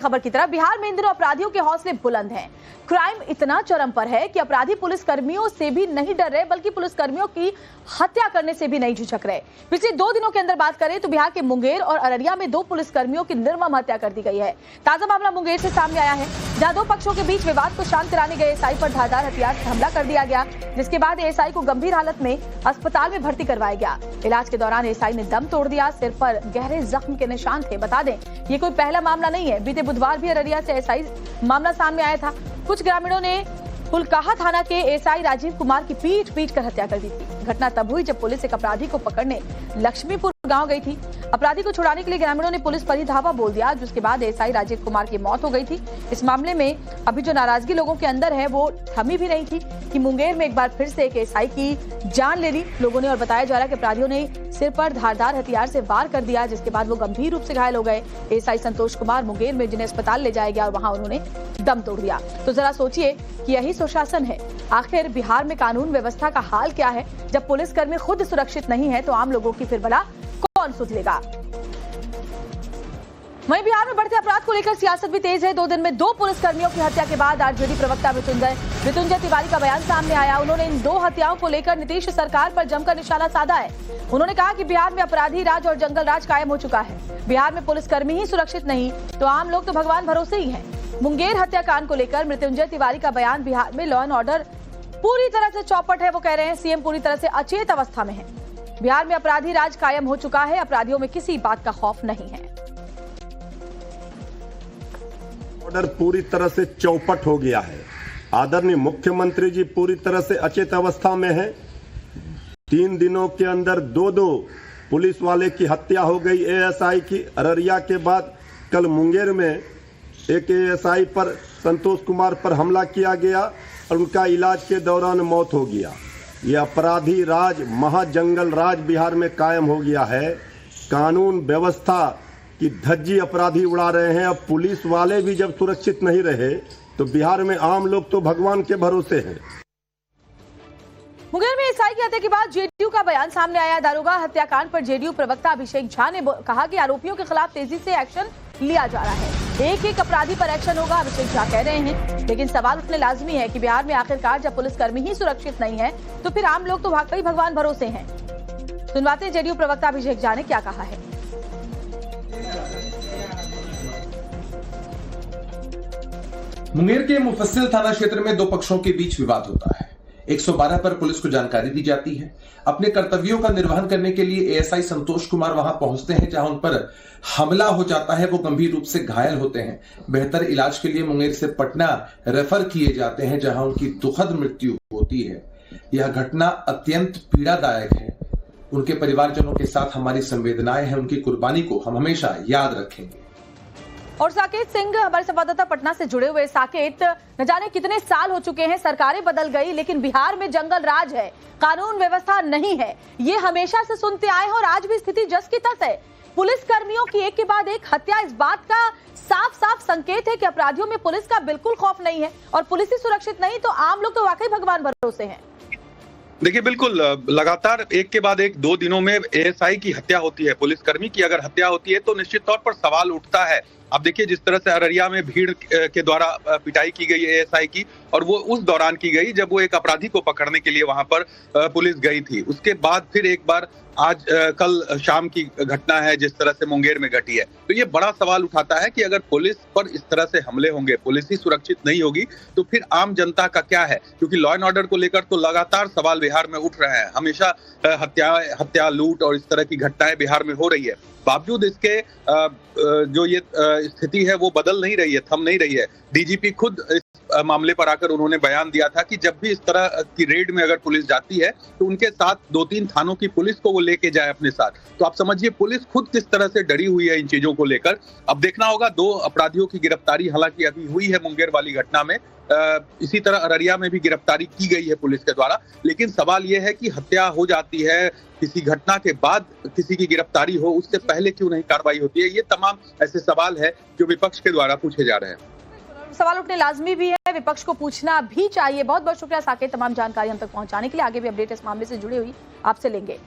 खबर की तरफ बिहार में इन दिनों अपराधियों के हौसले बुलंद हैं। क्राइम इतना चरम पर है कि अपराधी पुलिस कर्मियों से भी नहीं डर रहे, बल्कि पुलिस कर्मियों की हत्या करने से भी नहीं झिझक रहे। पिछले 2 दिनों के अंदर बात करें तो बिहार के मुंगेर और अररिया में 2 पुलिस कर्मियों की निर्मम हत्या कर दी गई है। ताजा मामला मुंगेर से सामने आया है, जहां 2 पक्षों के बीच विवाद को शांत कराने गए एएसआई पर धारदार हथियार से हमला कर दिया गया, जिसके बाद एएसआई को गंभीर हालत में अस्पताल में भर्ती करवाया गया। इलाज के दौरान एएसआई ने दम तोड़ दिया, सिर पर गहरे जख्म के निशान थे। बता दें, ये कोई पहला मामला नहीं है। बीते बुधवार भी अररिया से एएसआई मामला सामने आया था। कुछ ग्रामीणों ने फुलकाहा थाना के एएसआई राजीव कुमार की पीट कर हत्या कर दी थी। घटना तब हुई जब पुलिस एक अपराधी को पकड़ने लक्ष्मीपुर गांव गई थी। अपराधी को छुड़ाने के लिए ग्रामीणों ने पुलिस पर ही धावा बोल दिया, जिसके बाद एएसआई राजीव कुमार की मौत हो गई थी। इस मामले में अभी जो नाराजगी लोगों के अंदर है वो थमी भी नहीं थी कि मुंगेर में एक बार फिर से एक एएसआई की जान ले ली लोगों ने। और बताया जा रहा है कि अपराधियों ने सिर पर धारदार हथियार से वार कर दिया, जिसके बाद वो गंभीर रूप से घायल हो गए। एएसआई संतोष कुमार मुंगेर में जिन्हें अस्पताल ले जाया गया और वहां उन्होंने दम तोड़ दिया। तो जरा सोचिए कि यही सुशासन है। आखिर बिहार में कानून व्यवस्था का हाल क्या है? जब पुलिसकर्मी खुद सुरक्षित नहीं है तो आम लोगों की फिर भला कौन सुध लेगा? वहीं बिहार में बढ़ते अपराध को लेकर सियासत भी तेज है। 2 दिन में 2 पुलिसकर्मियों की हत्या के बाद आरजेडी प्रवक्ता मृत्युंजय तिवारी का बयान सामने आया। उन्होंने इन 2 हत्याओं को लेकर नीतीश सरकार पर जमकर निशाना साधा है। उन्होंने कहा कि बिहार में अपराधी राज और जंगल राज कायम हो चुका है। बिहार में पुलिसकर्मी ही सुरक्षित नहीं तो आम लोग तो भगवान भरोसे ही हैं। मुंगेर हत्याकांड को लेकर मृत्युंजय तिवारी का बयान, बिहार में लॉ एंड ऑर्डर पूरी तरह से चौपट है। वो कह रहे हैं सीएम पूरी तरह से अचेत अवस्था में है। बिहार में अपराधी राज कायम हो चुका है, अपराधियों में किसी बात का खौफ नहीं है। ऑर्डर पूरी तरह से चौपट हो गया है। आदरणीय मुख्यमंत्री जी पूरी तरह से अचेत अवस्था में है। 3 दिनों के अंदर 2 पुलिस वाले की हत्या हो गई एएसआई की। अररिया के बाद कल मुंगेर में एक एएसआई पर संतोष कुमार पर हमला किया गया और उनका इलाज के दौरान मौत हो गया। ये अपराधी राज, महाजंगल राज बिहार में कायम हो गया है। कानून व्यवस्था की धज्जी अपराधी उड़ा रहे हैं। अब पुलिस वाले भी जब सुरक्षित नहीं रहे तो बिहार में आम लोग तो भगवान के भरोसे हैं। मुंगेर में एएसआई की हत्या के बाद जेडीयू का बयान सामने आया। दारोगा हत्याकांड पर जेडीयू प्रवक्ता अभिषेक झा ने कहा कि आरोपियों के खिलाफ तेजी से एक्शन लिया जा रहा है। एक अपराधी पर एक्शन होगा, अभिषेक झा कह रहे हैं। लेकिन सवाल उठने लाजमी है कि बिहार में आखिरकार जब पुलिसकर्मी ही सुरक्षित नहीं है तो फिर आम लोग तो वाकई भगवान भरोसे हैं। सुनवाते हैं जेडीयू प्रवक्ता अभिषेक झा ने क्या कहा है। मुंगेर के मुफस्सिल थाना क्षेत्र में 2 पक्षों के बीच विवाद होता है। 112 पर पुलिस को जानकारी दी जाती है। अपने कर्तव्यों का निर्वहन करने के लिए एएसआई संतोष कुमार वहां पहुंचते हैं, जहां उन पर हमला हो जाता है। वो गंभीर रूप से घायल होते हैं। बेहतर इलाज के लिए मुंगेर से पटना रेफर किए जाते हैं, जहां उनकी दुखद मृत्यु होती है। यह घटना अत्यंत पीड़ादायक है। उनके परिवारजनों के साथ हमारी संवेदनाएं हैं। उनकी कुर्बानी को हम हमेशा याद रखेंगे। और साकेत सिंह हमारे संवाददाता पटना से जुड़े हुए। साकेत, न जाने कितने साल हो चुके हैं, सरकारें बदल गई लेकिन बिहार में जंगल राज है, कानून व्यवस्था नहीं है। ये हमेशा से सुनते आए हैं और आज भी स्थिति जस की तस है। पुलिस कर्मियों की एक के बाद एक हत्या इस बात का साफ साफ संकेत है कि अपराधियों में पुलिस का बिल्कुल खौफ नहीं है और पुलिस ही सुरक्षित नहीं तो आम लोग तो वाकई भगवान भरोसे हैं। देखिए, बिल्कुल लगातार एक के बाद एक 2 दिनों में एएसआई की हत्या होती है। पुलिसकर्मी की अगर हत्या होती है तो निश्चित तौर पर सवाल उठता है। अब देखिए, जिस तरह से अररिया में भीड़ के द्वारा पिटाई की गई एएसआई की, और वो उस दौरान की गई जब वो एक अपराधी को पकड़ने के लिए वहां पर पुलिस गई थी। उसके बाद फिर एक बार आज कल शाम की घटना है जिस तरह से मुंगेर में घटी है। तो ये बड़ा सवाल उठाता है कि अगर पुलिस पर इस तरह से हमले होंगे, पुलिस ही सुरक्षित नहीं होगी तो फिर आम जनता का क्या है? क्योंकि लॉ एंड ऑर्डर को लेकर तो लगातार सवाल बिहार में उठ रहे हैं। हमेशा हत्या, लूट और इस तरह की घटनाएं बिहार में हो रही है। बावजूद इसके जो ये स्थिति है वो बदल नहीं रही है, थम नहीं रही है। डीजीपी खुद इस मामले पर आकर उन्होंने बयान दिया था कि जब भी इस तरह की रेड में अगर पुलिस जाती है तो उनके साथ 2-3 थानों की पुलिस को वो लेके जाए अपने साथ। तो आप समझिए पुलिस खुद किस तरह से डरी हुई है इन चीजों को लेकर। अब देखना होगा। 2 अपराधियों की गिरफ्तारी हालांकि अभी हुई है मुंगेर वाली घटना में। इसी तरह अररिया में भी गिरफ्तारी की गई है पुलिस के द्वारा। लेकिन सवाल यह है कि हत्या हो जाती है, किसी घटना के बाद किसी की गिरफ्तारी हो, उससे पहले क्यों नहीं कार्रवाई होती है? ये तमाम ऐसे सवाल है जो विपक्ष के द्वारा पूछे जा रहे हैं। सवाल उठने लाजमी भी है, विपक्ष को पूछना भी चाहिए। बहुत बहुत शुक्रिया साकेत, तमाम जानकारी हम तक पहुंचाने के लिए। आगे भी अपडेट इस मामले से जुड़ी हुई आपसे लेंगे।